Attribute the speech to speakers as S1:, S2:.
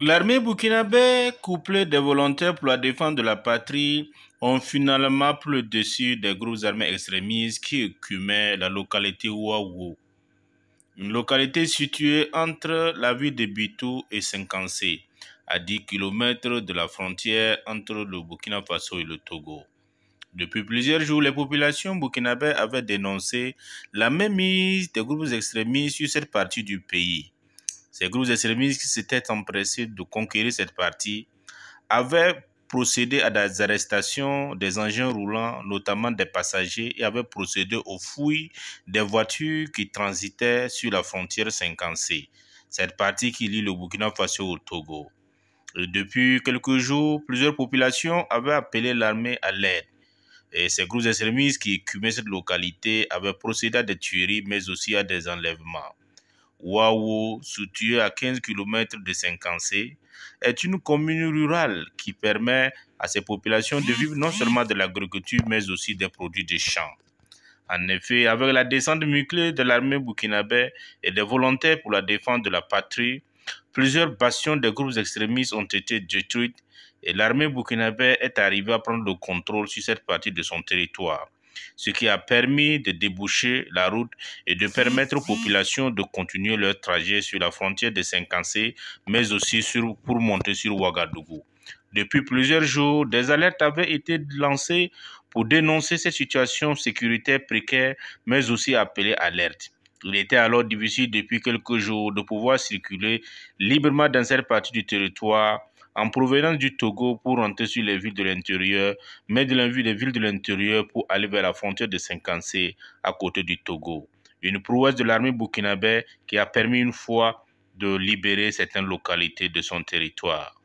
S1: L'armée burkinabé, couplée des volontaires pour la défense de la patrie, ont finalement pris le dessus des groupes armés extrémistes qui écumaient la localité Ouaouou, une localité située entre la ville de Bitou et Sengkansé, à 10 kilomètres de la frontière entre le Burkina Faso et le Togo. Depuis plusieurs jours, les populations burkinabées avaient dénoncé la mainmise des groupes extrémistes sur cette partie du pays. Ces groupes extrémistes qui s'étaient empressés de conquérir cette partie avaient procédé à des arrestations des engins roulants, notamment des passagers, et avaient procédé aux fouilles des voitures qui transitaient sur la frontière 50C, cette partie qui lie le Burkina Faso au Togo. Et depuis quelques jours, plusieurs populations avaient appelé l'armée à l'aide. Et ces groupes extrémistes qui écumaient cette localité avaient procédé à des tueries, mais aussi à des enlèvements. Ouaouou, situé à 15 kilomètres de Sengkansé, est une commune rurale qui permet à ces populations de vivre non seulement de l'agriculture, mais aussi des produits de champs. En effet, avec la descente musclée de l'armée burkinabé et des volontaires pour la défense de la patrie, plusieurs bastions des groupes extrémistes ont été détruits et l'armée burkinabé est arrivée à prendre le contrôle sur cette partie de son territoire, ce qui a permis de déboucher la route et de permettre aux populations de continuer leur trajet sur la frontière de Sengkansé, mais aussi pour monter sur Ouagadougou. Depuis plusieurs jours, des alertes avaient été lancées pour dénoncer cette situation sécuritaire précaire, mais aussi appeler à l'alerte. Il était alors difficile depuis quelques jours de pouvoir circuler librement dans cette partie du territoire en provenance du Togo pour rentrer sur les villes de l'intérieur, mais de l'envie des villes de l'intérieur pour aller vers la frontière de Sengkansé à côté du Togo. Une prouesse de l'armée burkinabé qui a permis une fois de libérer certaines localités de son territoire.